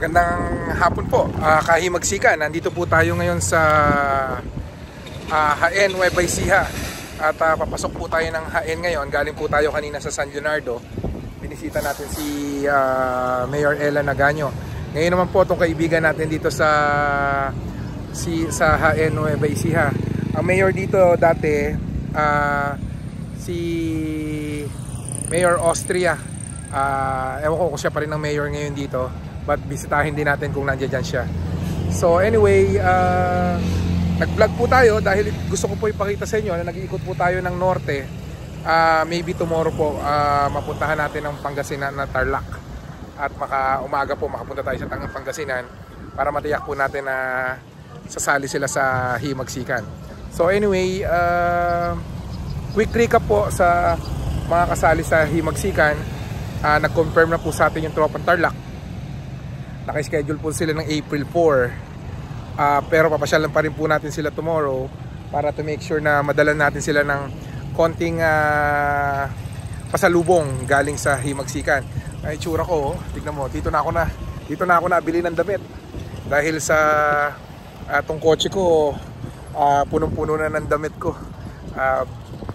Magandang hapon po, kahimagsikan. Nandito po tayo ngayon sa Jaén, Nueva Ecija. At papasok po tayo ng Jaén ngayon. Galing po tayo kanina sa San Leonardo. Binisita natin si Mayor Ella Nagaño. Ngayon naman po itong kaibigan natin dito sa Jaén, Nueva Ecija. Ang mayor dito dati si Mayor Austria. Ewan ko kung siya pa rin ang mayor ngayon dito, but bisitahin din natin kung nandiyan siya. So anyway, nag-vlog po tayo dahil gusto ko po ipakita sa inyo na nag-iikot po tayo ng norte. Maybe tomorrow po mapuntahan natin ang Pangasinan na Tarlac, at umaga po makapunta tayo sa Pangasinan para matiyak po natin na sasali sila sa Himagsikan. So anyway, quick recap po sa mga kasali sa Himagsikan. Nag-confirm na po sa atin yung tropang Tarlac. Naka-schedule po sila ng April 4. Pero papasyalan pa rin po natin sila tomorrow para to make sure na madala natin sila ng konting pasalubong galing sa Himagsikan. Ay, tsura ko, tignan mo, dito na ako nabili ng damit. Dahil sa tong kotse ko, punong-puno na ng damit ko.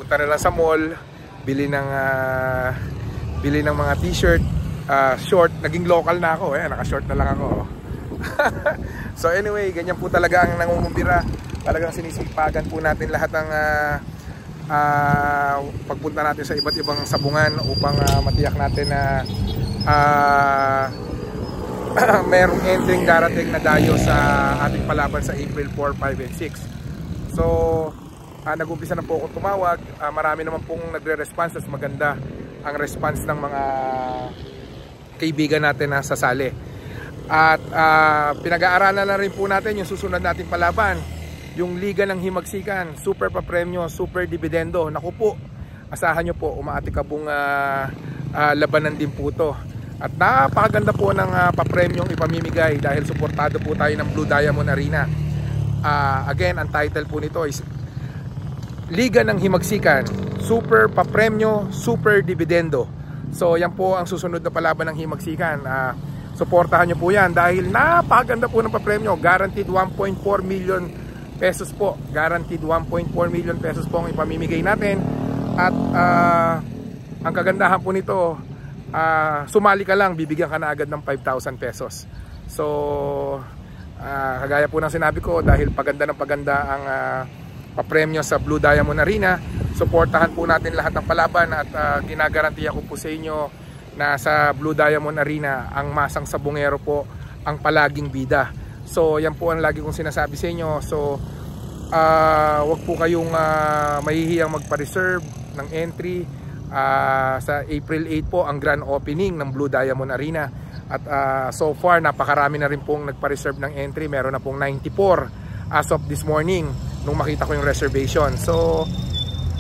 Punta na lang sa mall, bili ng mga t-shirt, short. Naging local na ako, naka-short na lang ako. So anyway, ganyan po talaga ang nangungumbira. Talagang sinisipagan po natin lahat ng pagpunta natin sa iba't ibang sabungan upang matiyak natin na merong entering darating na dayo sa ating palaban sa April 4, 5, and 6. So nag-umpisa na po akong tumawag. Marami naman pong nagre-response. Maganda ang response ng mga kaibigan natin na sasali. At pinag-aaralan na rin po natin yung susunod nating palaban, yung Liga ng Himagsikan, super papremyo, super dividendo. Naku po, asahan nyo po, umaatikabong labanan din po to. At napakaganda po ng papremyong ipamimigay dahil suportado po tayo ng Blue Diamond Arena. Again, ang title po nito is Liga ng Himagsikan, super papremyo, super dividendo. So yan po ang susunod na palaban ng Himagsikan. Suportahan nyo po yan dahil napakaganda po ng papremyo. Guaranteed 1.4 million pesos po. Guaranteed 1.4 million pesos po ang ipamimigay natin. At ang kagandahan po nito, sumali ka lang, bibigyan ka na agad ng 5,000 pesos. So kagaya po ng sinabi ko, dahil paganda ng paganda ang papremyo sa Blue Diamond Arena, suportahan po natin lahat ng palaban. At ginagarantiya ko po sa inyo na sa Blue Diamond Arena, ang masang sabungero po ang palaging bida. So yan po ang lagi kong sinasabi sa inyo. So wag po kayong mahihiyang magpa-reserve ng entry. Sa April 8 po ang grand opening ng Blue Diamond Arena. At so far napakarami na rin pong nagpa-reserve ng entry. Meron na pong 94 as of this morning nung makita ko yung reservation. So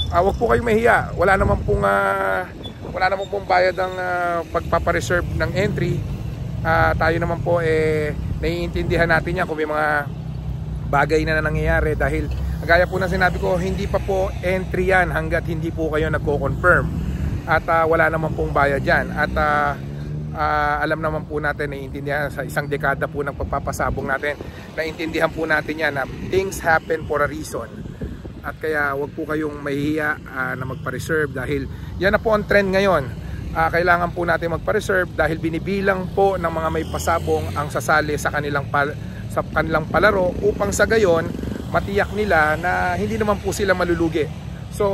wag po kayong mahiya. Wala naman pong bayad ang pagpapareserve ng entry. Tayo naman po naiintindihan natin yan kung may mga bagay na nangyayari, dahil gaya po na sinabi ko, hindi pa po entry yan hanggat hindi po kayo nagko-confirm. At wala naman pong bayad yan. At alam naman po natin, naiintindihan sa isang dekada po ng pagpapasabong natin, naiintindihan po natin yan na things happen for a reason. At kaya wag po kayong mahihiya na magpa-reserve, dahil yan na po ang trend ngayon. Kailangan po natin magpa-reserve dahil binibilang po ng mga may pasabong ang sasali sa kanilang palaro, upang sa gayon matiyak nila na hindi naman po sila malulugi. So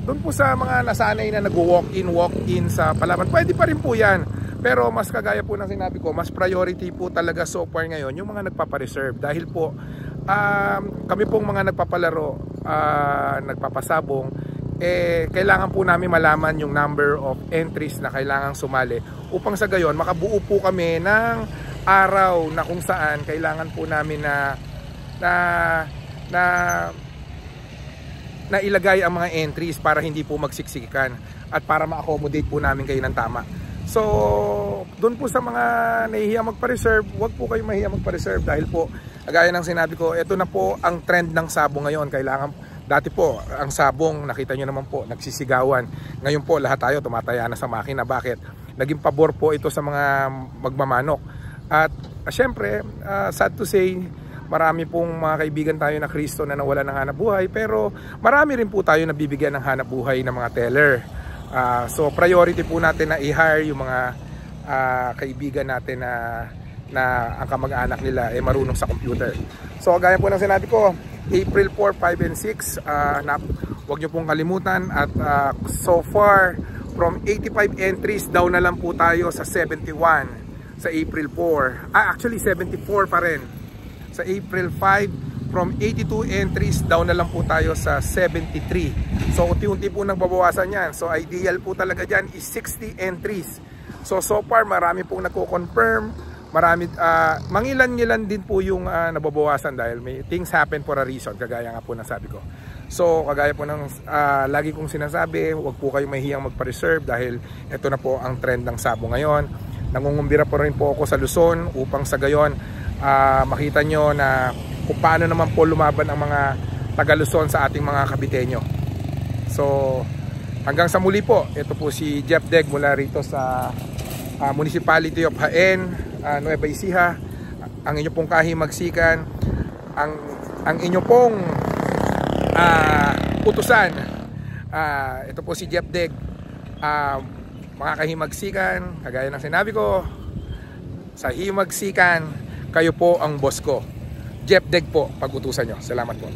doon po sa mga nasanay na nag-walk-in sa palaban, pwede pa rin po yan. Pero mas kagaya po ng sinabi ko, mas priority po talaga so far ngayon yung mga nagpapa-reserve. Dahil po kami pong mga nagpapalaro, nagpapasabong, kailangan po namin malaman yung number of entries na kailangang sumali, upang sa gayon makabuo po kami ng araw na kung saan kailangan po namin na ilagay ang mga entries para hindi po magsiksikan at para ma-accommodate po namin kayo ng tama. So doon po sa mga nahihiya magpa-reserve, wag po kayo mahiya magpa-reserve, dahil po gaya ng sinabi ko, ito na po ang trend ng sabong ngayon. Dati po ang sabong, nakita nyo naman po, nagsisigawan. Ngayon po lahat tayo tumataya na sa makina. Bakit? Naging pabor po ito sa mga magmamanok. At syempre, sad to say, marami pong mga kaibigan tayo na Kristo na nawalan ng hanap buhay, pero marami rin po tayo nabibigyan ng hanap buhay ng mga teller. So priority po natin na i-hire yung mga kaibigan natin na ang kamag-anak nila ay marunong sa computer. So gaya po ng sinabi ko, April 4, 5 and 6, huwag nyo pong kalimutan. At so far from 85 entries, down na lang po tayo sa 71 sa April 4. Actually 74 pa rin sa April 5. From 82 entries, down na lang po tayo sa 73. So unti-unti po nagbabawasan yan. So ideal po talaga dyan is 60 entries. So far marami pong nagko-confirm. Marami, mangilan-ngilan din po yung nababawasan dahil may things happen for a reason, kagaya nga po ng sabi ko. So kagaya po ng lagi kong sinasabi, huwag po kayong mahihiyang magpa-reserve dahil ito na po ang trend ng Sabo ngayon. Nangungumbira po rin po ako sa Luzon upang sa gayon makita nyo na kung paano naman po lumaban ang mga taga Luzon sa ating mga Kabiteño. So hanggang sa muli po, ito po si Jeff Deg mula rito sa Municipality of Jaen, Nueva Ecija, ang inyo pong kahimagsikan, ang inyo pong utusan. Ito po si Jeff Deg. Mga kahimagsikan, kagaya ng sinabi ko, sa himagsikan, kayo po ang boss ko. Jeff Deg po, pag-utusan nyo. Salamat po.